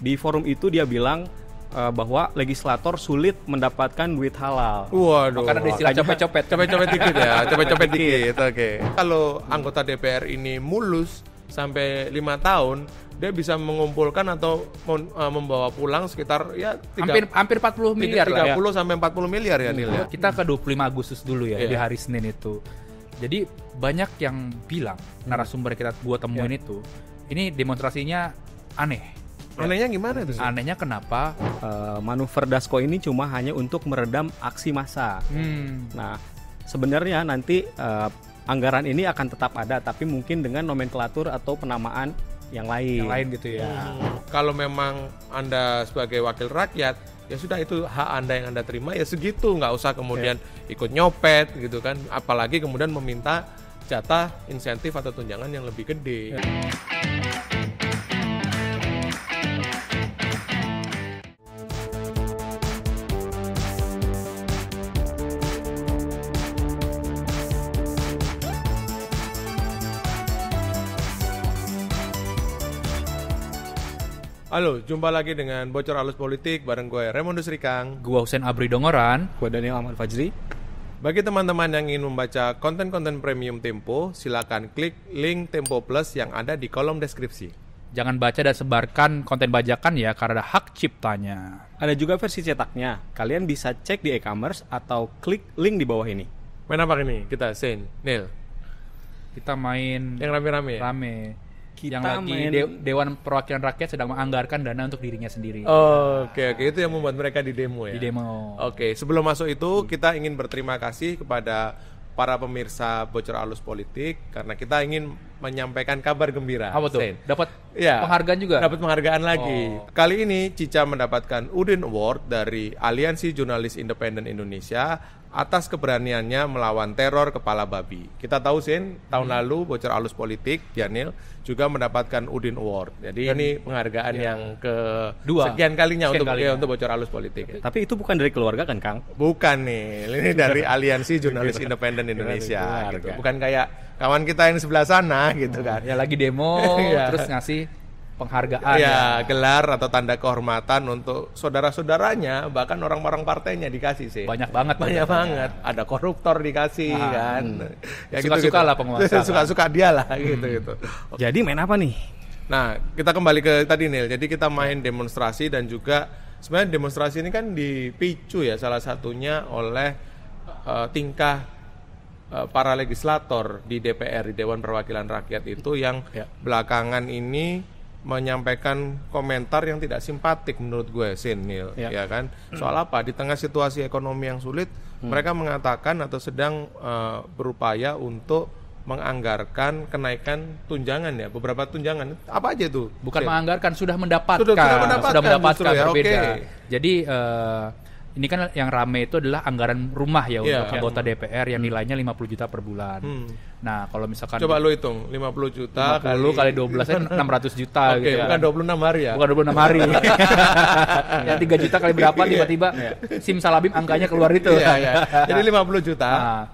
Di forum itu dia bilang bahwa legislator sulit mendapatkan duit halal. Waduh. Karena ada istilah copet-copet. Copet-copet dikit ya, copet-copet dikit. Oke. Kalau anggota DPR ini mulus sampai 5 tahun, dia bisa mengumpulkan atau membawa pulang sekitar ya hampir 40 miliar 30 lah ya. sampai 40 miliar ya Nil ya. Kita ke 25 Agustus dulu ya, di hari Senin itu. Jadi banyak yang bilang narasumber kita gua temuin itu, ini demonstrasinya aneh. Anehnya gimana itu sih? Anehnya kenapa? Manuver Dasko ini cuma hanya untuk meredam aksi massa. Nah, sebenarnya nanti anggaran ini akan tetap ada, tapi mungkin dengan nomenklatur atau penamaan yang lain. Yang lain gitu ya. Kalau memang Anda sebagai wakil rakyat, ya sudah itu hak Anda yang Anda terima, ya segitu, nggak usah kemudian ikut nyopet gitu kan, apalagi kemudian meminta jatah insentif atau tunjangan yang lebih gede. Halo, jumpa lagi dengan Bocor Halus Politik bareng gue Raymondus Rikang. Gua Husein Abri Dongoran. Gua Daniel Ahmad Fajri. Bagi teman-teman yang ingin membaca konten-konten premium Tempo, silakan klik link Tempo Plus yang ada di kolom deskripsi. Jangan baca dan sebarkan konten bajakan ya, karena ada hak ciptanya. Ada juga versi cetaknya. Kalian bisa cek di e-commerce atau klik link di bawah ini. Main apa ini? Kita Sen, Nil. Kita main Yang rame-rame ya? rame. Kita Yang lagi main- Dewan Perwakilan Rakyat sedang menganggarkan dana untuk dirinya sendiri. Oke, itu yang membuat mereka di demo ya? Di demo. Oke, sebelum masuk itu kita ingin berterima kasih kepada para pemirsa Bocor Halus Politik karena kita ingin menyampaikan kabar gembira. Apa tuh? Sen. Dapat Ya, penghargaan juga? Dapat penghargaan lagi. Kali ini Cica mendapatkan Udin Award dari Aliansi Jurnalis Independen Indonesia atas keberaniannya melawan teror kepala babi. Kita tahu Sen, tahun lalu Bocor Halus Politik, Daniel, juga mendapatkan Udin Award. Jadi ini penghargaan yang Dua. sekian kalinya Sekian kalinya. untuk Bocor Halus Politik. Tapi itu bukan dari keluarga kan, Kang? Bukan nih, ini dari Aliansi Jurnalis Independen Indonesia. Gitu. Bukan kayak kawan kita yang sebelah sana gitu kan. Ya lagi demo Iya. terus ngasih penghargaan Ya, gelar atau tanda kehormatan untuk saudara-saudaranya, bahkan orang-orang partainya dikasih sih. Banyak banget. Banget. Ada koruptor dikasih kan. Ya Suka-suka lah penguasa. Suka-suka dia lah gitu. Jadi main apa nih? Nah, kita kembali ke tadi Nil. Jadi kita main demonstrasi dan juga sebenarnya demonstrasi ini kan dipicu ya salah satunya oleh tingkah para legislator di DPR, di Dewan Perwakilan Rakyat itu yang belakangan ini menyampaikan komentar yang tidak simpatik menurut gue, Nil, ya kan? Soal apa? Di tengah situasi ekonomi yang sulit, mereka mengatakan atau sedang berupaya untuk menganggarkan kenaikan tunjangan ya, beberapa tunjangan. Apa aja tuh? Bukan menganggarkan, sudah mendapatkan. Sudah mendapatkan justru ya, berbeda. oke. Jadi ini kan yang rame itu adalah anggaran rumah ya untuk anggota DPR yang nilainya 50 juta per bulan. Nah, kalau misalkan Coba lu hitung, 50 juta 50 kali 12 kan 600 juta Oke, gitu bukan kan. 26 hari ya. Bukan 26 hari. Yang 3 juta kali berapa tiba-tiba Sim Salabim angkanya keluar itu. Iya. Jadi 50 juta. Nah,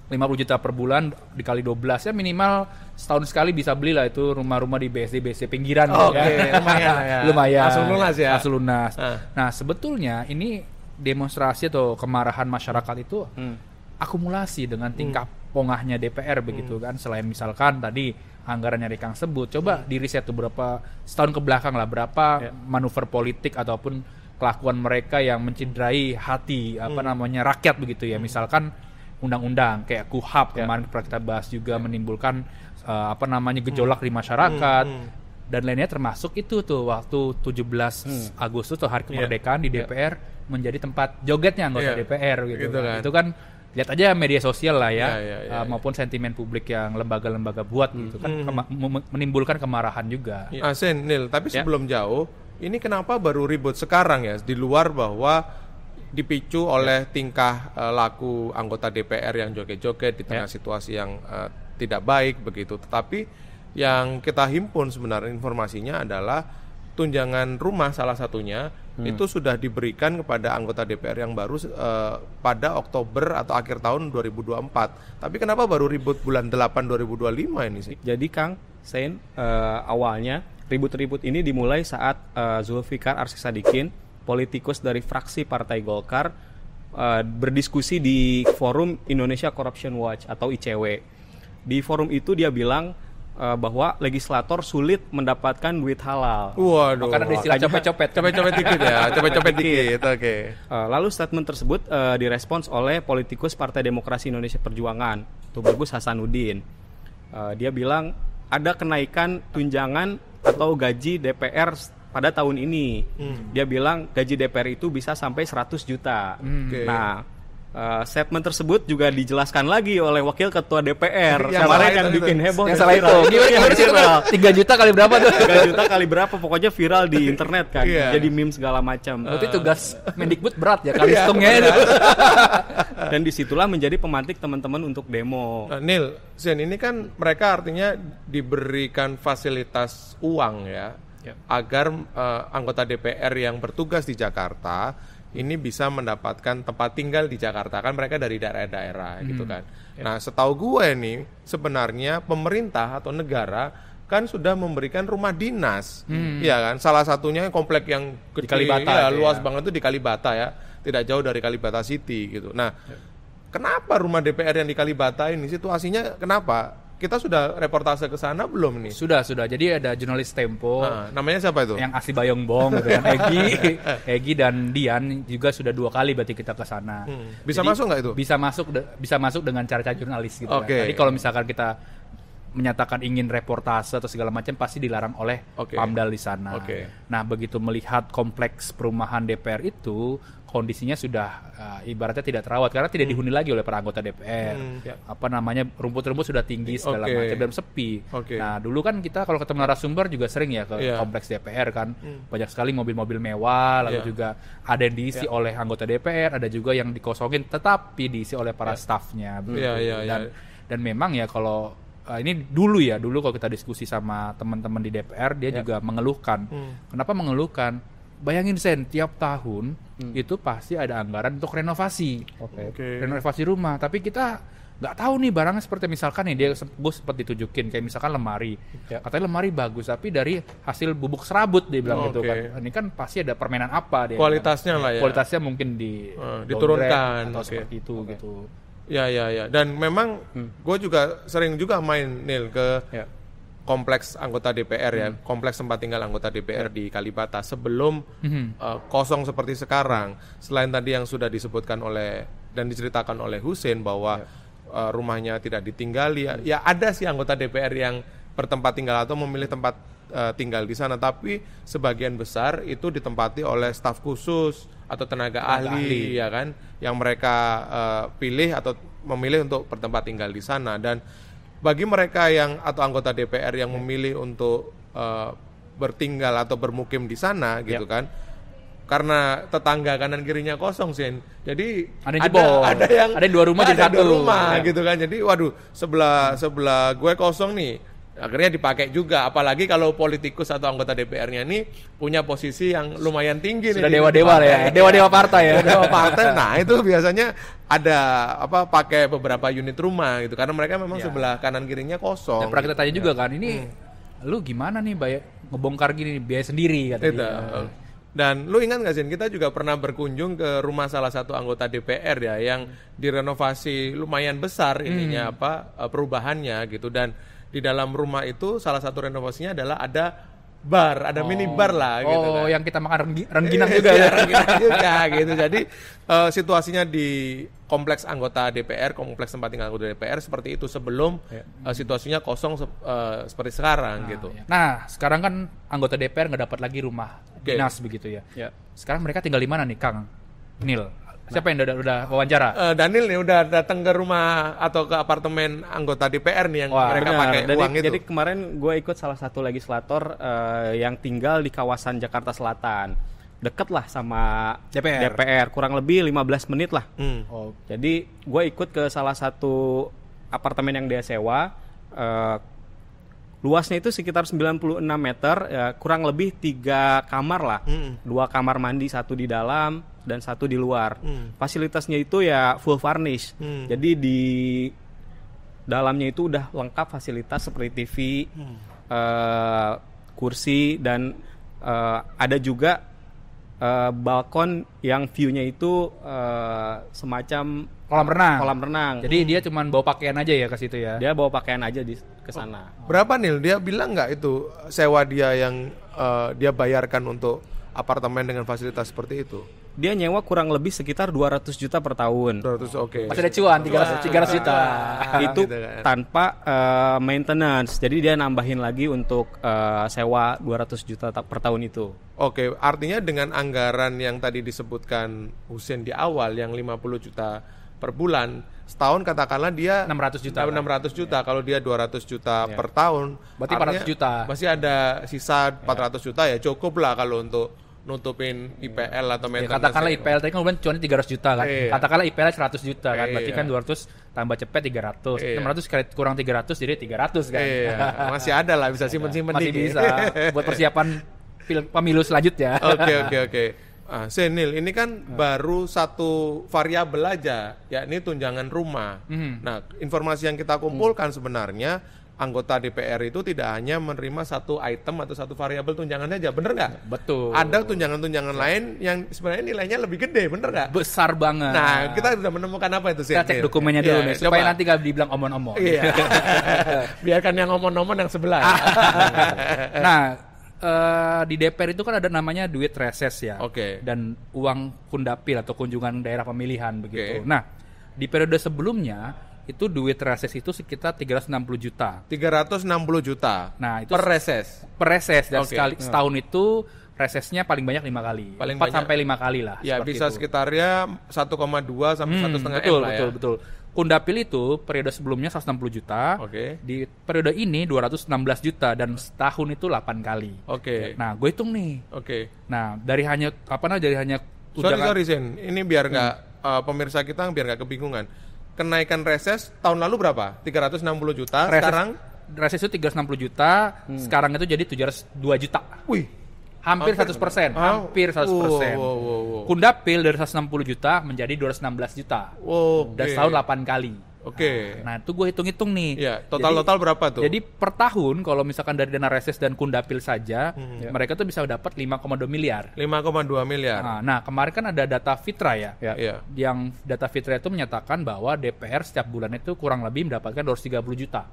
50 juta per bulan dikali 12 ya minimal setahun sekali bisa beli lah itu rumah-rumah di BSD pinggiran lumayan ya. Lumayan. Langsung lunas ya. Langsung lunas. Nah, sebetulnya ini demonstrasi atau kemarahan masyarakat itu akumulasi dengan tingkah pongahnya DPR begitu kan. Selain misalkan tadi anggaran yang Kang sebut, coba di riset tuh berapa setahun ke belakang lah berapa manuver politik ataupun kelakuan mereka yang mencederai hati rakyat begitu ya. Misalkan undang-undang kayak KUHAP kemarin pernah kita bahas juga menimbulkan gejolak di masyarakat dan lainnya, termasuk itu tuh waktu 17 Agustus atau hari kemerdekaan di DPR menjadi tempat jogetnya anggota DPR gitu kan. Itu kan lihat aja media sosial lah ya, maupun sentimen publik yang lembaga-lembaga buat gitu kan menimbulkan kemarahan juga. Sen, Nil, tapi sebelum jauh, ini kenapa baru ribut sekarang ya, di luar bahwa dipicu oleh tingkah laku anggota DPR yang joget-joget di tengah situasi yang tidak baik begitu. Tetapi yang kita himpun sebenarnya informasinya adalah tunjangan rumah salah satunya itu sudah diberikan kepada anggota DPR yang baru pada Oktober atau akhir tahun 2024. Tapi kenapa baru ribut bulan 8 2025 ini sih? Jadi Kang, Sein, awalnya ribut-ribut ini dimulai saat Zulfikar Arsysadikin, politikus dari fraksi Partai Golkar, berdiskusi di forum Indonesia Corruption Watch atau ICW. Di forum itu dia bilang bahwa legislator sulit mendapatkan duit halal. Waduh. Karena ada istilah copet-copet. Copet-copet dikit ya, copet-copet dikit. Oke. Lalu statement tersebut direspons oleh politikus Partai Demokrasi Indonesia Perjuangan, Tubagus Hasanuddin. Dia bilang ada kenaikan tunjangan atau gaji DPR pada tahun ini. Dia bilang gaji DPR itu bisa sampai 100 juta. Okay. Nah, statement tersebut juga dijelaskan lagi oleh Wakil Ketua DPR Yang kemarin salah yang itu. bikin heboh. Yang salah itu. Gimana sih? 3 juta kali berapa tuh? 3 juta kali berapa? Pokoknya viral di internet kan. Iya. Jadi meme segala macam. Berarti tugas Mendikbud berat ya kali hitungnya itu. Dan disitulah menjadi pemantik teman-teman untuk demo. Nil, Zen, ini kan mereka artinya diberikan fasilitas uang ya, agar anggota DPR yang bertugas di Jakarta ini bisa mendapatkan tempat tinggal di Jakarta, kan mereka dari daerah-daerah gitu kan. Nah, setahu gue nih sebenarnya pemerintah atau negara kan sudah memberikan rumah dinas, ya kan. Salah satunya komplek yang gede, Kalibata, luas banget itu di Kalibata ya, tidak jauh dari Kalibata City gitu. Nah, kenapa rumah DPR yang di Kalibata ini situasinya kenapa? Kita sudah reportase ke sana belum nih? Sudah. Jadi ada jurnalis Tempo. Nah, namanya siapa itu? Yang Asi Bayongbong gitu kan. Egi dan Dian juga sudah 2 kali berarti kita ke sana. Bisa Jadi, masuk nggak itu? Bisa masuk dengan cara-cara jurnalis gitu kan. Oke. Jadi kalau misalkan kita menyatakan ingin reportase atau segala macam pasti dilarang oleh Pamdal di sana. Nah, begitu melihat kompleks perumahan DPR itu kondisinya sudah ibaratnya tidak terawat karena tidak dihuni lagi oleh para anggota DPR. Apa namanya, rumput-rumput sudah tinggi segala macam dan sepi. Nah, dulu kan kita kalau ketemu narasumber juga sering ya ke kompleks DPR kan. Banyak sekali mobil-mobil mewah, lalu juga ada yang diisi oleh anggota DPR, ada juga yang dikosongin tetapi diisi oleh para stafnya. Dan memang ya kalau ini dulu kalau kita diskusi sama teman-teman di DPR, dia juga mengeluhkan. Kenapa mengeluhkan? Bayangin Sen, tiap tahun itu pasti ada anggaran untuk renovasi, renovasi rumah. Tapi kita nggak tahu nih barangnya seperti misalkan nih dia sempat ditunjukin kayak misalkan lemari, katanya lemari bagus tapi dari hasil bubuk serabut dia bilang gitu kan. Ini kan pasti ada permainan apa dia. Kualitasnya lah ya. Kualitasnya mungkin diturunkan atau seperti itu gitu. Ya. Dan memang gue juga sering juga main Nil ke kompleks anggota DPR ya, kompleks tempat tinggal anggota DPR di Kalibata sebelum kosong seperti sekarang. Selain tadi yang sudah disebutkan oleh dan diceritakan oleh Hussein bahwa rumahnya tidak ditinggali, ya ada sih anggota DPR yang bertempat tinggal atau memilih tempat tinggal di sana, tapi sebagian besar itu ditempati oleh staf khusus atau tenaga ahli ya kan, yang mereka pilih atau memilih untuk bertempat tinggal di sana. Dan bagi mereka yang atau anggota DPR yang memilih untuk bertinggal atau bermukim di sana gitu kan, karena tetangga kanan kirinya kosong sih, jadi ada yang 2 rumah jadi 1 rumah gitu kan. Jadi waduh, sebelah gue kosong nih, akhirnya dipakai juga. Apalagi kalau politikus atau anggota DPR-nya ini punya posisi yang lumayan tinggi. Sudah dewa-dewa ya, dewa-dewa partai ya. Dewa partai. Nah, itu biasanya ada pakai beberapa unit rumah gitu, karena mereka memang sebelah kanan kirinya kosong. Dan pernah kita tanya juga kan, ini lu gimana nih ngebongkar gini biaya sendiri katanya. Dan lu ingat nggak sih, kita juga pernah berkunjung ke rumah salah satu anggota DPR ya, yang direnovasi lumayan besar ininya perubahannya gitu. Dan di dalam rumah itu salah satu renovasinya adalah ada bar, ada mini bar lah gitu kan. Yang kita makan rengginang juga ya. Rengginang juga gitu. Jadi situasinya di kompleks anggota DPR, kompleks tempat tinggal anggota DPR seperti itu sebelum situasinya kosong seperti sekarang gitu. Nah, sekarang kan anggota DPR nggak dapat lagi rumah dinas begitu ya. Sekarang mereka tinggal di mana nih, Kang Nil? Siapa yang udah wawancara? Daniel nih udah datang ke rumah atau ke apartemen anggota DPR nih yang mereka pakai uang itu. Jadi kemarin gue ikut salah satu legislator yang tinggal di kawasan Jakarta Selatan, deket lah sama DPR, kurang lebih 15 menit lah. Jadi gue ikut ke salah satu apartemen yang dia sewa. Luasnya itu sekitar 96 meter, kurang lebih 3 kamar lah. 2 kamar mandi, 1 di dalam dan 1 di luar. Fasilitasnya itu ya full furnish. Jadi di dalamnya itu udah lengkap fasilitas seperti TV, kursi dan ada juga balkon yang view-nya itu semacam kolam renang. Jadi dia cuma bawa pakaian aja ya ke situ ya. Dia bawa pakaian aja ke sana. Berapa Nil? Dia bilang nggak itu sewa dia yang dia bayarkan untuk apartemen dengan fasilitas seperti itu? Dia nyewa kurang lebih sekitar 200 juta per tahun. 200, oke. Masih ada cuan 300 juta. Itu Gitu kan. tanpa maintenance. Jadi dia nambahin lagi untuk sewa 200 juta per tahun itu. Oke, artinya dengan anggaran yang tadi disebutkan Husein di awal yang 50 juta per bulan, setahun katakanlah dia 600 juta. 600 juta. Kalau dia 200 juta per tahun, Berarti artinya 400 juta. Masih ada sisa 400 juta ya, cukup lah kalau untuk nutupin IPL atau Ya, maintenance. katakanlah IPL tadi kan bulan cuannya 300 juta kan. Iya. Katakanlah IPL 100 juta kan. Berarti Iya. kan 200 tambah cepet 300. Iya. 600 kali kurang 300 jadi 300 kan. Iya, masih ada lah, bisa simpen-simpen Masih dikit. bisa buat persiapan pemilu selanjutnya. Oke. Senil, ini kan baru satu variabel aja, yakni tunjangan rumah. Nah, informasi yang kita kumpulkan sebenarnya anggota DPR itu tidak hanya menerima satu item atau satu variabel tunjangan aja, bener nggak? Betul. Ada tunjangan-tunjangan lain yang sebenarnya nilainya lebih gede, bener nggak? Besar banget. Nah, kita sudah menemukan apa itu, kita cek Senil? dokumennya dulu Iya, nih supaya coba. nanti gak dibilang omong-omong. Iya. Biarkan yang ngomong-ngomong yang sebelah. Nah, di DPR itu kan ada namanya duit reses ya. Oke. Dan uang kundapil atau kunjungan daerah pemilihan begitu. Oke. Nah, di periode sebelumnya itu duit reses itu sekitar 360 juta. 360 juta. Nah, itu per reses. per reses dan Oke. setahun itu resesnya paling banyak 5 kali. Paling 4 banyak. sampai 5 kali lah. Ya, seperti bisa itu. sekitarnya 1,2 sampai 1,5 M betul, lah ya. betul. Kundapil itu periode sebelumnya 160 juta. Oke. Di periode ini 216 juta dan setahun itu 8 kali. Oke. Nah, gue hitung nih. Oke. Nah, dari hanya Sorry Sen, ini biar nggak pemirsa kita biar nggak kebingungan. Kenaikan reses tahun lalu berapa? 360 juta. Sekarang reses itu 360 juta, sekarang itu jadi 702 juta. wih, Hampir 100%, hampir 100%. Wow. Kundapil dari 160 juta menjadi 216 juta. Oke. Dan setahun 8 kali. Oke. Nah, itu gue hitung-hitung nih. Ya, total berapa tuh? Jadi per tahun kalau misalkan dari dana reses dan kundapil saja, mereka tuh bisa dapat 5,2 miliar. 5,2 miliar. Nah, kemarin kan ada data Fitra ya. Iya. Yang data Fitra itu menyatakan bahwa DPR setiap bulan itu kurang lebih mendapatkan 230 juta.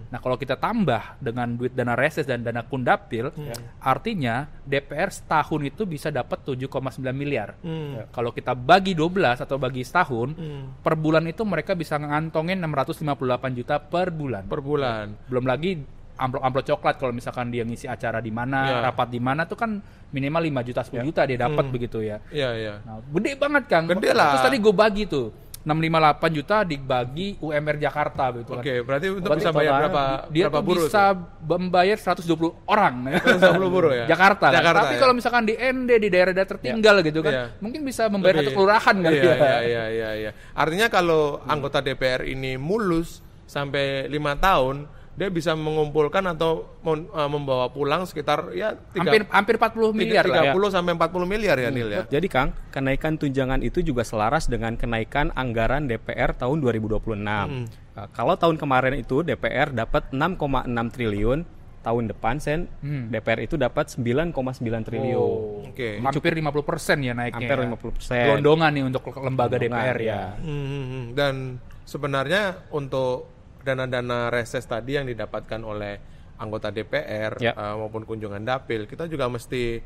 Nah, kalau kita tambah dengan duit dana reses dan dana kundapil, artinya DPR setahun itu bisa dapat 7,9 miliar. Ya, kalau kita bagi 12 atau bagi setahun, per bulan itu mereka bisa ngantongin 658 juta per bulan. Per bulan. Belum lagi amplop-amplop coklat kalau misalkan dia ngisi acara di mana, Ya. rapat di mana tuh kan minimal 5 juta 10 juta dia dapat begitu ya. Iya. Nah, gede banget Kang. Gede lah. Terus tadi gue bagi tuh 658 juta dibagi UMR Jakarta gitu kan. Oke, berarti untuk Berarti bisa bayar dia berapa tuh buruh? bisa membayar 120 orang 120 buruh ya? Jakarta, kan? Jakarta, Tapi ya? kalau misalkan di ND di daerah-daerah tertinggal gitu kan Iya. mungkin bisa membayar Lebih. satu kelurahan kali ya. Iya. Artinya kalau anggota DPR ini mulus sampai 5 tahun, dia bisa mengumpulkan atau membawa pulang sekitar ya Hampir 40 miliar lah ya. 30 sampai 40 miliar ya Nil ya. Jadi Kang, kenaikan tunjangan itu juga selaras dengan kenaikan anggaran DPR tahun 2026. Kalau tahun kemarin itu DPR dapat 6,6 triliun, tahun depan DPR itu dapat 9,9 triliun. Oke. Hampir 50% ya naiknya. Hampir ya. 50%. Gelondongan nih untuk lembaga DPR ya. Dan sebenarnya untuk dana-dana reses tadi yang didapatkan oleh anggota DPR Ya. maupun kunjungan dapil, kita juga mesti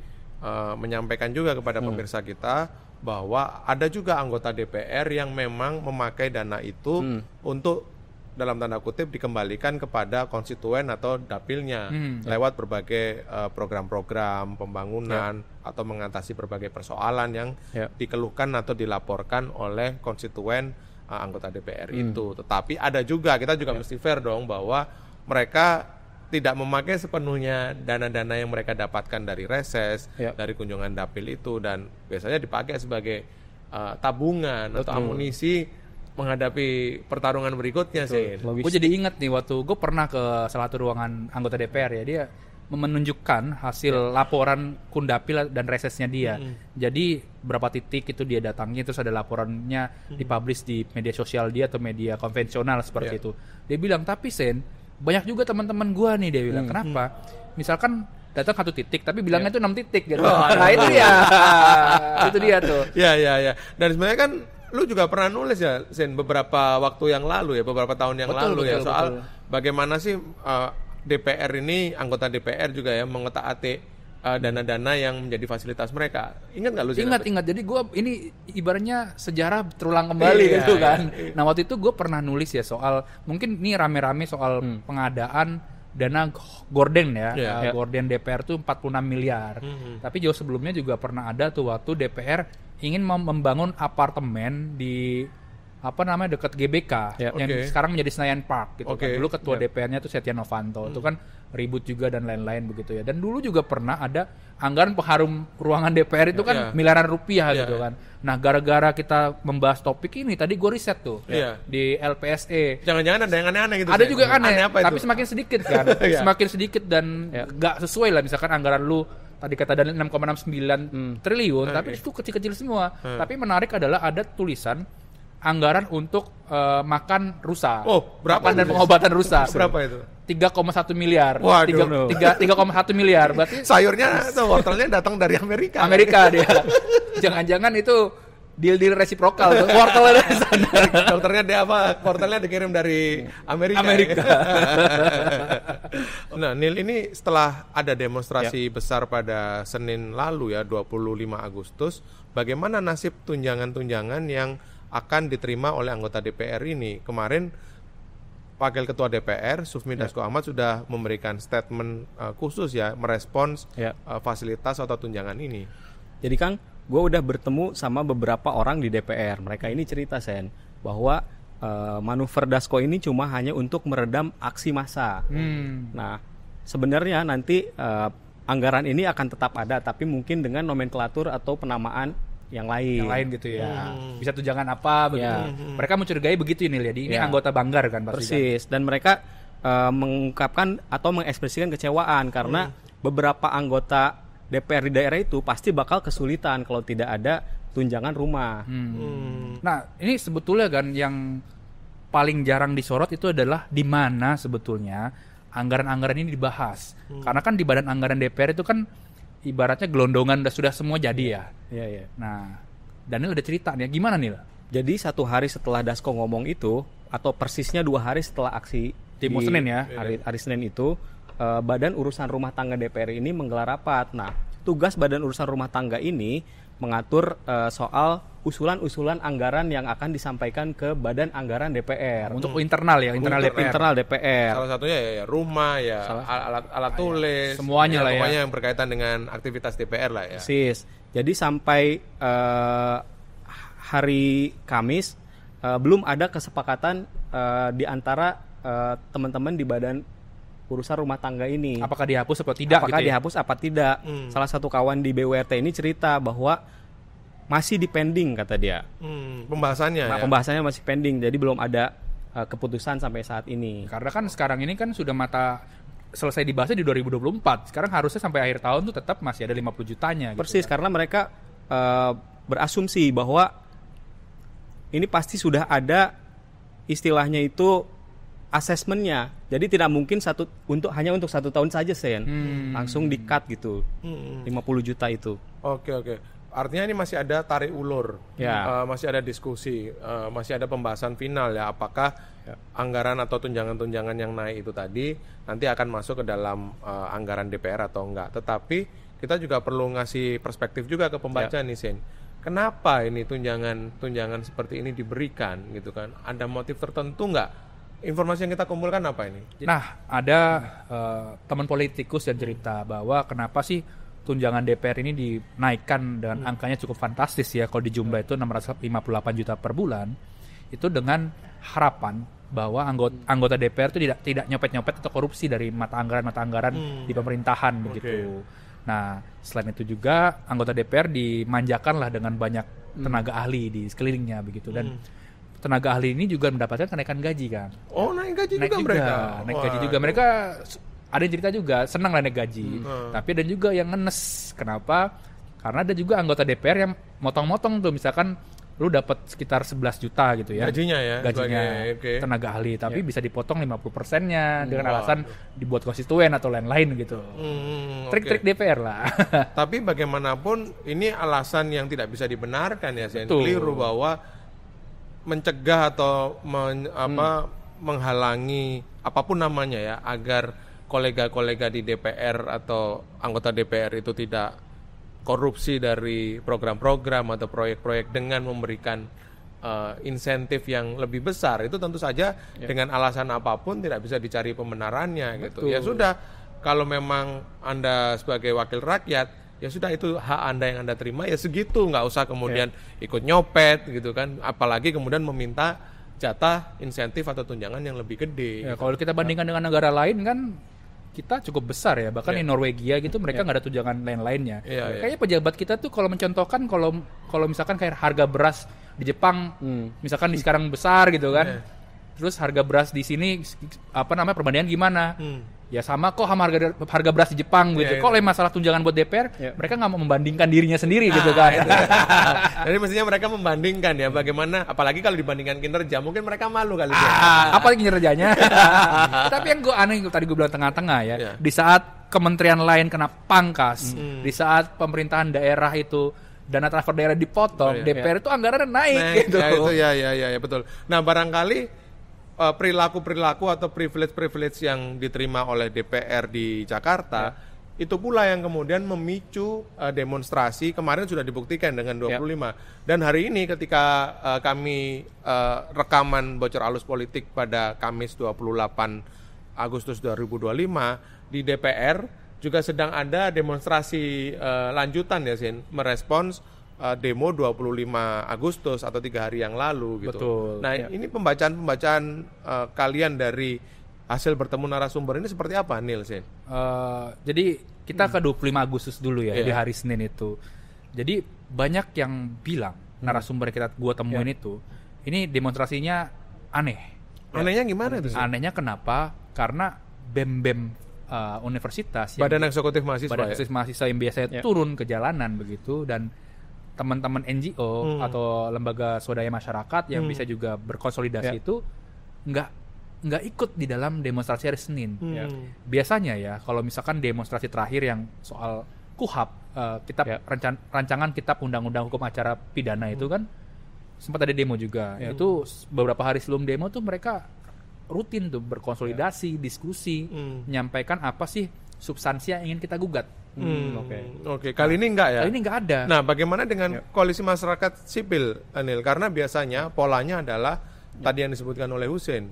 menyampaikan juga kepada pemirsa kita bahwa ada juga anggota DPR yang memang memakai dana itu untuk dalam tanda kutip dikembalikan kepada konstituen atau dapilnya lewat berbagai program-program pembangunan atau mengatasi berbagai persoalan yang dikeluhkan atau dilaporkan oleh konstituen anggota DPR itu. Tetapi ada juga, kita juga mesti fair dong bahwa mereka tidak memakai sepenuhnya dana-dana yang mereka dapatkan dari reses, dari kunjungan dapil itu, dan biasanya dipakai sebagai tabungan atau amunisi menghadapi pertarungan berikutnya sih. Gue jadi ingat nih waktu gue pernah ke salah satu ruangan anggota DPR ya, dia menunjukkan hasil laporan kundapil dan resesnya dia. Jadi berapa titik itu dia datangi, terus ada laporannya dipublish di media sosial dia atau media konvensional seperti itu. Dia bilang, tapi banyak juga teman-teman gua nih dia bilang, kenapa? Misalkan datang 1 titik tapi bilangnya itu 6 titik gitu. Nah, itu dia. Itu dia tuh. Ya. Dan sebenarnya kan lu juga pernah nulis ya, Sen, beberapa waktu yang lalu ya, beberapa tahun yang lalu ya, soal bagaimana sih DPR ini, anggota DPR juga ya, mengotak-atik dana-dana yang menjadi fasilitas mereka. Ingat nggak lu? Ingat. Jadi gue ini ibaratnya sejarah terulang kembali gitu kan. Nah waktu itu gue pernah nulis ya soal, mungkin ini rame-rame soal pengadaan dana gorden ya. Gorden DPR tuh 46 miliar. Tapi jauh sebelumnya juga pernah ada tuh waktu DPR ingin membangun apartemen di dekat GBK yang sekarang menjadi Senayan Park gitu kan. Dulu ketua DPR-nya tuh Setia Novanto. Itu kan ribut juga dan lain-lain begitu ya. Dan dulu juga pernah ada anggaran pengharum ruangan DPR itu kan miliaran rupiah gitu kan. Nah, gara-gara kita membahas topik ini tadi gue riset tuh di LPSE. Jangan-jangan ada yang aneh-aneh gitu. Ada juga aneh tapi semakin sedikit kan. Semakin sedikit dan enggak sesuai lah, misalkan anggaran lu tadi kata Daniel 6,69 triliun tapi itu kecil-kecil semua. Tapi menarik adalah ada tulisan anggaran untuk makan rusa. Berapa? Makan dan pengobatan rusa. Berapa itu? 3,1 miliar. 3,1 miliar. Berarti sayurnya atau wortelnya datang dari Amerika. Amerika dia. Jangan-jangan itu deal-deal resiprokal tuh. Wortelnya dari sana. Dokternya dia apa? Wortelnya dikirim dari Amerika. Nah, Nil, ini setelah ada demonstrasi besar pada Senin lalu ya, 25 Agustus, bagaimana nasib tunjangan-tunjangan yang akan diterima oleh anggota DPR ini? Kemarin Wakil Ketua DPR Sufmi Dasko Ahmad sudah memberikan statement khusus ya, merespons fasilitas atau tunjangan ini. Jadi Kang, gue udah bertemu sama beberapa orang di DPR. Mereka ini cerita, Sen, bahwa manuver Dasko ini cuma hanya untuk meredam aksi massa. Nah, sebenarnya nanti anggaran ini akan tetap ada, tapi mungkin dengan nomenklatur atau penamaan yang lain gitu ya. Bisa tunjangan apa begitu. Mereka mencurigai begitu ini ya. Ini anggota Banggar kan pasti. Persis. Dan mereka mengungkapkan atau mengekspresikan kecewaan karena beberapa anggota DPR di daerah itu pasti bakal kesulitan kalau tidak ada tunjangan rumah. Nah, ini sebetulnya kan yang paling jarang disorot itu adalah di mana sebetulnya anggaran-anggaran ini dibahas. Karena kan di badan anggaran DPR itu kan ibaratnya gelondongan sudah semua jadi ya. Iya. Nah, Daniel udah cerita nih, gimana nih? Jadi 1 hari setelah Dasko ngomong itu, atau persisnya 2 hari setelah aksi demo Senin ya, hari Senin itu, Badan Urusan Rumah Tangga DPR ini menggelar rapat. Nah, tugas Badan Urusan Rumah Tangga ini mengatur soal usulan-usulan anggaran yang akan disampaikan ke Badan Anggaran DPR. Untuk internal ya, internal DPR. Salah satunya ya rumah ya, alat tulis, semuanya lah ya. Pokoknya yang berkaitan dengan aktivitas DPR lah ya. Persis. Jadi sampai hari Kamis belum ada kesepakatan di antara teman-teman di Badan Urusan Rumah Tangga ini. Apakah dihapus atau tidak? Dihapus apa tidak? Salah satu kawan di BURT ini cerita bahwa masih dipending kata dia. Pembahasannya ya? Pembahasannya masih pending, jadi belum ada keputusan sampai saat ini. Karena kan sekarang ini kan sudah selesai dibahasnya di 2024. Sekarang harusnya sampai akhir tahun tuh tetap masih ada 50 jutanya. Persis, gitu, karena mereka berasumsi bahwa ini pasti sudah ada istilahnya itu asesmennya. Jadi tidak mungkin hanya untuk 1 tahun saja, Sen. Langsung di-cut gitu. 50 juta itu. Oke. Artinya ini masih ada tarik ulur, masih ada diskusi, masih ada pembahasan final ya. Apakah anggaran atau tunjangan-tunjangan yang naik itu tadi nanti akan masuk ke dalam anggaran DPR atau enggak. Tetapi kita juga perlu ngasih perspektif juga ke pembaca nih, Sen. Kenapa ini tunjangan seperti ini diberikan gitu kan? Ada motif tertentu enggak? Informasi yang kita kumpulkan apa ini? Nah, ada teman politikus yang cerita bahwa kenapa sih tunjangan DPR ini dinaikkan dengan angkanya cukup fantastis ya, kalau dijumlah itu 658 juta per bulan, itu dengan harapan bahwa anggota DPR itu tidak nyopet-nyopet atau korupsi dari mata anggaran di pemerintahan begitu. Nah, selain itu juga anggota DPR dimanjakanlah dengan banyak tenaga ahli di sekelilingnya begitu, dan tenaga ahli ini juga mendapatkan kenaikan gaji kan. Oh, naik gaji juga mereka. Naik gaji juga mereka. Ada yang cerita juga senang lah naik gaji, tapi ada juga yang ngenes. Kenapa? Karena ada juga anggota DPR yang motong-motong tuh, misalkan lu dapat sekitar 11 juta gitu ya. Gajinya tenaga ahli, tapi bisa dipotong 50%-nya dengan alasan dibuat konstituen atau lain-lain gitu. Trik-trik DPR lah. Tapi bagaimanapun ini alasan yang tidak bisa dibenarkan ya, Sen. Keliru bahwa mencegah atau menghalangi apapun namanya ya, agar kolega-kolega di DPR atau anggota DPR itu tidak korupsi dari program-program atau proyek-proyek dengan memberikan insentif yang lebih besar, itu tentu saja dengan alasan apapun tidak bisa dicari pembenarannya. Gitu. Ya sudah, kalau memang Anda sebagai wakil rakyat, ya sudah, itu hak Anda yang Anda terima, ya segitu, nggak usah kemudian ikut nyopet gitu kan, apalagi kemudian meminta jatah insentif atau tunjangan yang lebih gede. Ya, kalau kita bandingkan dengan negara lain kan kita cukup besar ya, bahkan di Norwegia gitu mereka nggak ada tunjangan lain-lainnya. Kayaknya pejabat kita tuh kalau mencontohkan, kalau misalkan kayak harga beras di Jepang, misalkan di sekarang besar gitu kan, terus harga beras di sini perbandingan gimana? Ya sama kok sama harga beras di Jepang gitu. Kalau masalah tunjangan buat DPR, mereka nggak mau membandingkan dirinya sendiri gitu kan. Jadi mestinya mereka membandingkan ya, bagaimana, apalagi kalau dibandingkan kinerja, mungkin mereka malu kali. Apa kinerjanya? Tapi yang gue aneh tadi gue bilang tengah-tengah ya, di saat kementerian lain kena pangkas, di saat pemerintahan daerah itu dana transfer daerah dipotong, DPR itu anggarannya naik gitu. Ya betul. Nah, barangkali perilaku-perilaku atau privilege yang diterima oleh DPR di Jakarta itu pula yang kemudian memicu demonstrasi. Kemarin sudah dibuktikan dengan 25 dan hari ini ketika kami rekaman bocor alus politik pada Kamis 28 Agustus 2025 di DPR juga sedang ada demonstrasi lanjutan ya, Sin, merespons demo 25 Agustus atau 3 hari yang lalu gitu. Betul. Nah, ini pembacaan kalian dari hasil bertemu narasumber ini seperti apa, Nielsen? Jadi kita ke 25 Agustus dulu ya, di hari Senin itu. Jadi banyak yang bilang narasumber yang gua temuin itu, ini demonstrasinya aneh. Anehnya gimana itu sih? Anehnya kenapa? Karena BEM universitas, Badan Eksekutif Mahasiswa yang biasanya turun ke jalanan begitu, dan teman-teman NGO atau lembaga swadaya masyarakat yang bisa juga berkonsolidasi itu nggak ikut di dalam demonstrasi hari Senin. Biasanya ya, kalau misalkan demonstrasi terakhir yang soal KUHAP, rancangan kitab undang-undang hukum acara pidana itu kan sempat ada demo juga. Itu beberapa hari sebelum demo tuh mereka rutin tuh berkonsolidasi, diskusi, menyampaikan apa sih substansi yang ingin kita gugat. Oke. Kali ini enggak ya? Kali ini enggak ada. Nah, bagaimana dengan koalisi masyarakat sipil, Anil? Karena biasanya polanya adalah tadi yang disebutkan oleh Husein.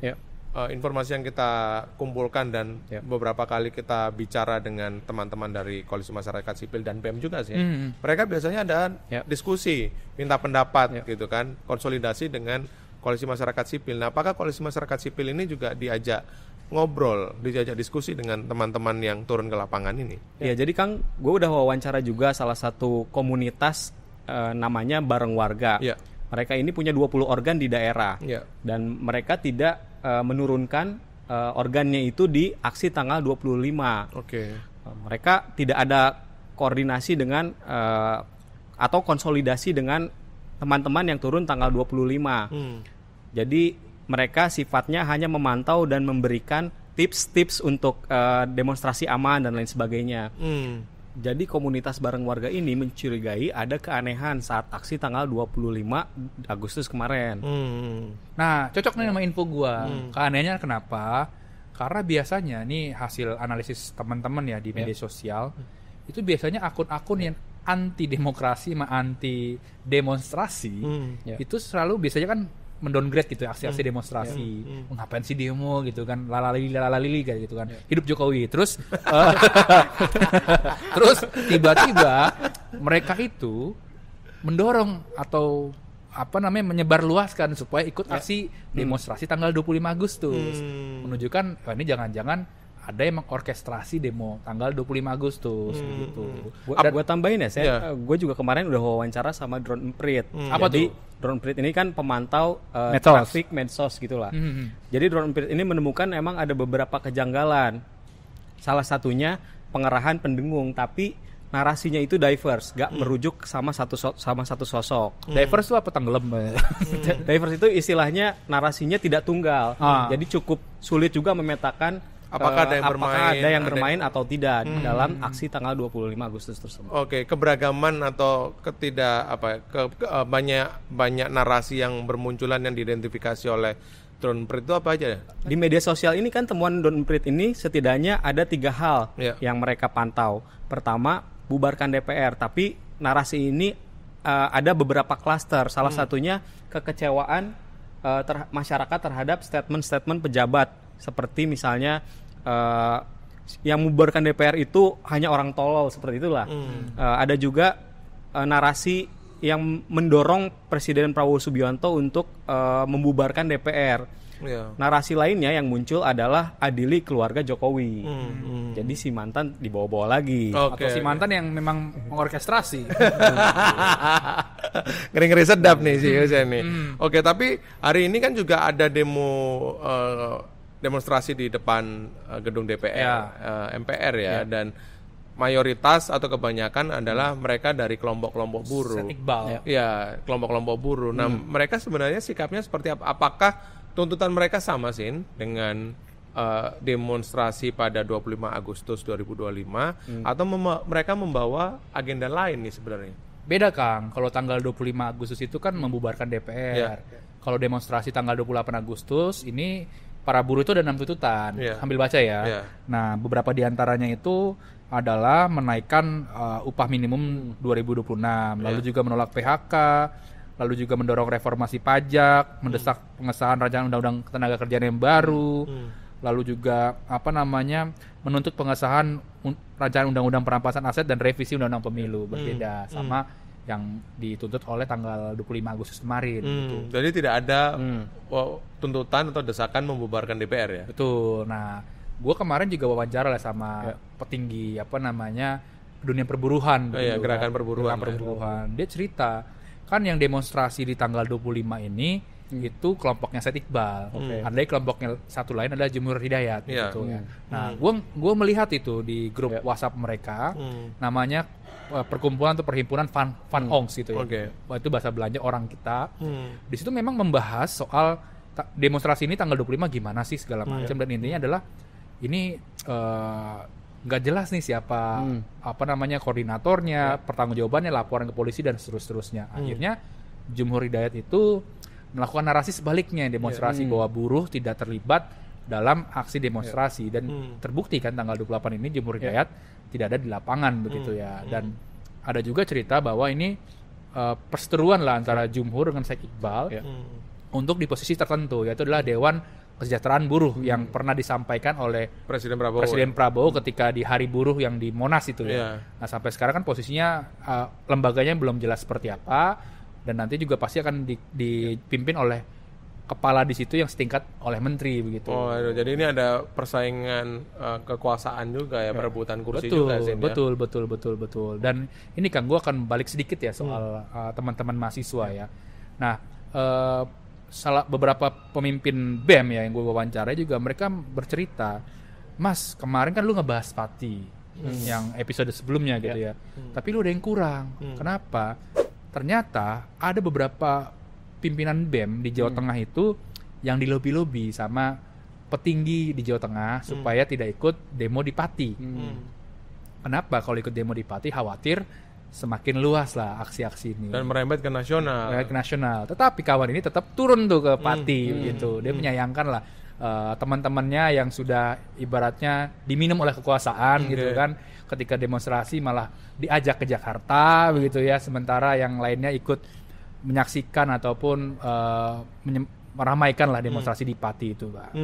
Informasi yang kita kumpulkan dan beberapa kali kita bicara dengan teman-teman dari koalisi masyarakat sipil dan BEM juga sih. Mereka biasanya ada diskusi, minta pendapat gitu kan, konsolidasi dengan koalisi masyarakat sipil. Nah, apakah koalisi masyarakat sipil ini juga diajak ngobrol, diajak diskusi dengan teman-teman yang turun ke lapangan ini? Ya, jadi Kang, gue udah wawancara juga salah satu komunitas namanya Bareng Warga. Mereka ini punya 20 organ di daerah. Dan mereka tidak menurunkan organnya itu di aksi tanggal 25. Mereka tidak ada koordinasi dengan atau konsolidasi dengan teman-teman yang turun tanggal 25. Jadi mereka sifatnya hanya memantau dan memberikan tips-tips untuk demonstrasi aman dan lain sebagainya. Jadi komunitas Bareng Warga ini mencurigai ada keanehan saat aksi tanggal 25 Agustus kemarin. Nah, cocok nih sama info gua. Keanehannya kenapa? Karena biasanya nih hasil analisis teman-teman ya di media sosial, itu biasanya akun-akun yang anti demokrasi sama anti demonstrasi itu selalu biasanya kan mendowngrade gitu aksi-aksi demonstrasi. Ngapain sih demo gitu kan, lalalili kayak gitu kan. Hidup Jokowi. Terus terus tiba-tiba mereka itu mendorong atau menyebarluaskan supaya ikut aksi demonstrasi tanggal 25 Agustus. Menunjukkan ini jangan-jangan ada yang mengorkestrasi demo tanggal 25 Agustus gitu. Gue tambahin ya, gue juga kemarin udah wawancara sama Drone Emprit. Apa Jadi, tuh? Drone Emprit ini kan pemantau traffic medsos gitulah. Jadi Drone Emprit ini menemukan emang ada beberapa kejanggalan. Salah satunya pengerahan pendengung, tapi narasinya itu diverse, gak merujuk sama satu sosok. Diverse itu apa, tenggelam? Diverse itu istilahnya narasinya tidak tunggal. Jadi cukup sulit juga memetakan apakah ada yang bermain atau tidak dalam aksi tanggal 25 Agustus tersebut. Oke, keberagaman atau banyak narasi yang bermunculan yang diidentifikasi oleh Drone Emprit itu apa aja? Di media sosial ini kan temuan Drone Emprit ini setidaknya ada 3 hal yang mereka pantau. Pertama, bubarkan DPR, tapi narasi ini ada beberapa klaster. Salah satunya kekecewaan masyarakat terhadap statement-statement pejabat, seperti misalnya yang membubarkan DPR itu hanya orang tolol, seperti itulah. Ada juga narasi yang mendorong Presiden Prabowo Subianto untuk membubarkan DPR. Narasi lainnya yang muncul adalah adili keluarga Jokowi. Jadi si mantan dibawa-bawa lagi. Atau si mantan yang memang mengorkestrasi. Ngeri-ngeri sedap nih si Hussein nih. Oke, tapi hari ini kan juga ada demonstrasi di depan gedung DPR, MPR ya, dan mayoritas atau kebanyakan adalah mereka dari kelompok-kelompok buruh. Ya, kelompok-kelompok buruh. Nah, mereka sebenarnya sikapnya seperti apa? Apakah tuntutan mereka sama sih dengan demonstrasi pada 25 Agustus 2025 atau mereka membawa agenda lain nih sebenarnya? Beda, Kang. Kalau tanggal 25 Agustus itu kan membubarkan DPR. Kalau demonstrasi tanggal 28 Agustus ini para buruh itu ada 6 tuntutan. Sambil baca ya. Nah, beberapa di antaranya itu adalah menaikkan upah minimum 2026, lalu juga menolak PHK, lalu juga mendorong reformasi pajak, mendesak pengesahan rancangan undang-undang tenaga kerjaan yang baru, lalu juga menuntut pengesahan rancangan undang-undang perampasan aset dan revisi undang-undang pemilu. Berbeda sama yang dituntut oleh tanggal 25 Agustus kemarin. Gitu. Jadi tidak ada tuntutan atau desakan membubarkan DPR ya? Betul. Nah, gue kemarin juga wawancara lah sama petinggi dunia perburuhan. Gerakan perburuhan. Dia cerita, kan yang demonstrasi di tanggal 25 ini itu kelompoknya Said Iqbal. Ada kelompoknya satu lain adalah Jumhur Hidayat. Gitu ya. Nah, gue melihat itu di grup WhatsApp mereka, namanya perkumpulan atau perhimpunan Van Ongs gitu ya. Itu bahasa belanja orang kita. Di situ memang membahas soal demonstrasi ini tanggal 25 gimana sih segala macam, dan intinya adalah ini nggak jelas nih siapa koordinatornya, pertanggungjawabannya, laporan ke polisi dan seterusnya. Akhirnya Jumhur Hidayat itu melakukan narasi sebaliknya, demonstrasi bahwa buruh tidak terlibat dalam aksi demonstrasi, dan terbukti kan tanggal 28 ini Jumhur Hidayat tidak ada di lapangan begitu ya. Dan ada juga cerita bahwa ini perseteruan lah antara Jumhur dengan Said Iqbal untuk di posisi tertentu, yaitu adalah Dewan Kesejahteraan Buruh yang pernah disampaikan oleh Presiden Prabowo ketika di Hari Buruh yang di Monas itu ya. Nah, sampai sekarang kan posisinya lembaganya belum jelas seperti apa, dan nanti juga pasti akan dipimpin oleh kepala di situ yang setingkat oleh menteri begitu. Jadi ini ada persaingan kekuasaan juga ya, perebutan kursi juga sih. Betul. Dan ini Kang, gue akan balik sedikit ya soal teman-teman mahasiswa ya. Nah, beberapa pemimpin BEM ya yang gue wawancara juga, mereka bercerita, Mas, kemarin kan lu ngebahas Pati yang episode sebelumnya gitu ya. Tapi lu ada yang kurang. Kenapa? Ternyata ada beberapa pimpinan BEM di Jawa Tengah itu yang dilobi-lobi sama petinggi di Jawa Tengah supaya tidak ikut demo di Pati. Kenapa? Kalau ikut demo di Pati khawatir semakin luas lah aksi-aksi ini dan merembet ke nasional. Tetapi kawan ini tetap turun tuh ke Pati gitu. Dia menyayangkan lah teman-temannya yang sudah ibaratnya diminum oleh kekuasaan gitu kan, ketika demonstrasi malah diajak ke Jakarta begitu ya, sementara yang lainnya ikut menyaksikan ataupun meramaikan lah demonstrasi di Pati itu, Pak.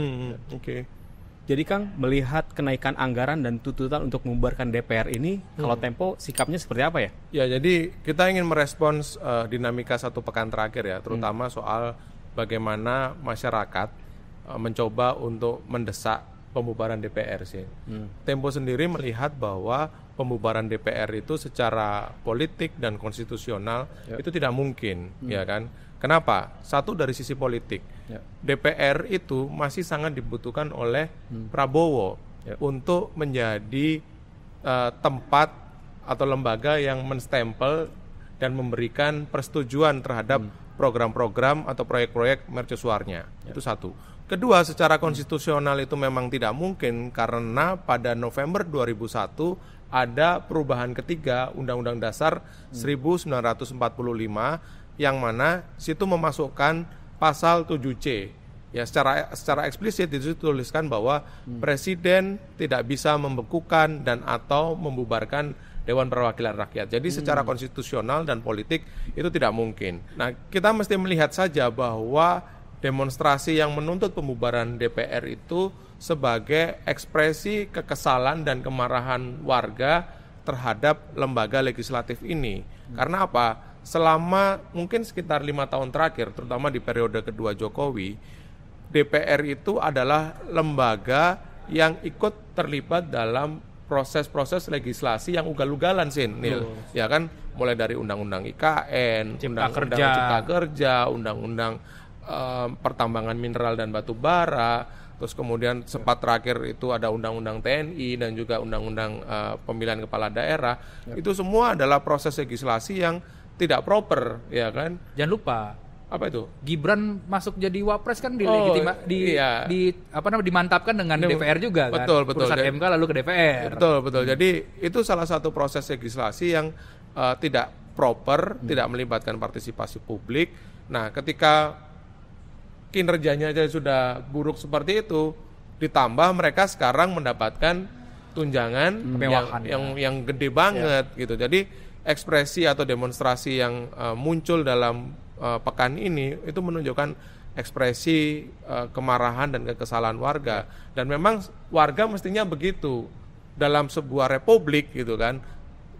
Jadi Kang, melihat kenaikan anggaran dan tuntutan untuk membubarkan DPR ini, kalau Tempo sikapnya seperti apa ya? Ya, jadi kita ingin merespons dinamika 1 pekan terakhir ya, terutama soal bagaimana masyarakat mencoba untuk mendesak pembubaran DPR sih. Tempo sendiri melihat bahwa pembubaran DPR itu secara politik dan konstitusional itu tidak mungkin, ya kan? Kenapa? Satu, dari sisi politik, DPR itu masih sangat dibutuhkan oleh Prabowo untuk menjadi tempat atau lembaga yang menstempel dan memberikan persetujuan terhadap program-program atau proyek-proyek mercusuarnya. Itu satu. Kedua, secara konstitusional itu memang tidak mungkin karena pada November 2001 ada perubahan ketiga Undang-Undang Dasar 1945 yang mana situ memasukkan pasal 7C. Ya, secara eksplisit dituliskan bahwa presiden tidak bisa membekukan dan atau membubarkan Dewan Perwakilan Rakyat. Jadi secara konstitusional dan politik itu tidak mungkin. Nah, kita mesti melihat saja bahwa demonstrasi yang menuntut pembubaran DPR itu sebagai ekspresi kekesalan dan kemarahan warga terhadap lembaga legislatif ini. Karena apa? Selama mungkin sekitar 5 tahun terakhir, terutama di periode kedua Jokowi, DPR itu adalah lembaga yang ikut terlibat dalam proses-proses legislasi yang ugal-ugalan, Nil. Ya kan, mulai dari undang-undang IKN, undang-undang Cipta Kerja, undang-undang pertambangan mineral dan batu bara, terus kemudian sempat terakhir itu ada undang-undang TNI dan juga undang-undang pemilihan kepala daerah. Itu semua adalah proses legislasi yang tidak proper, ya kan? Jangan lupa apa itu? Gibran masuk jadi wapres kan dimantapkan dengan DPR juga kan. Betul. Urusan MK lalu ke DPR. Betul. Jadi itu salah satu proses legislasi yang tidak proper, tidak melibatkan partisipasi publik. Nah, ketika kinerjanya aja sudah buruk seperti itu, ditambah mereka sekarang mendapatkan tunjangan yang gede banget gitu. Jadi ekspresi atau demonstrasi yang muncul dalam pekan ini itu menunjukkan ekspresi kemarahan dan kekesalan warga, dan memang warga mestinya begitu dalam sebuah republik gitu kan.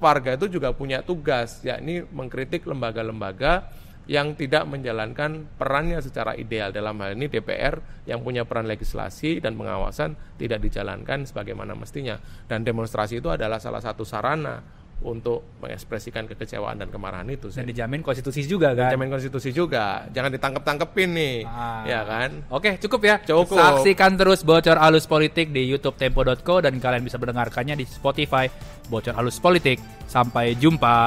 Warga itu juga punya tugas, yakni mengkritik lembaga-lembaga yang tidak menjalankan perannya secara ideal. Dalam hal ini DPR yang punya peran legislasi dan pengawasan tidak dijalankan sebagaimana mestinya, dan demonstrasi itu adalah salah satu sarana untuk mengekspresikan kekecewaan dan kemarahan itu. Dan dijamin konstitusi juga kan? Dijamin konstitusi juga. Jangan ditangkep-tangkepin nih. Ya kan? Oke, cukup ya. Cukup. Saksikan terus Bocor Halus Politik di YouTube Tempo.co dan kalian bisa mendengarkannya di Spotify Bocor Halus Politik. Sampai jumpa.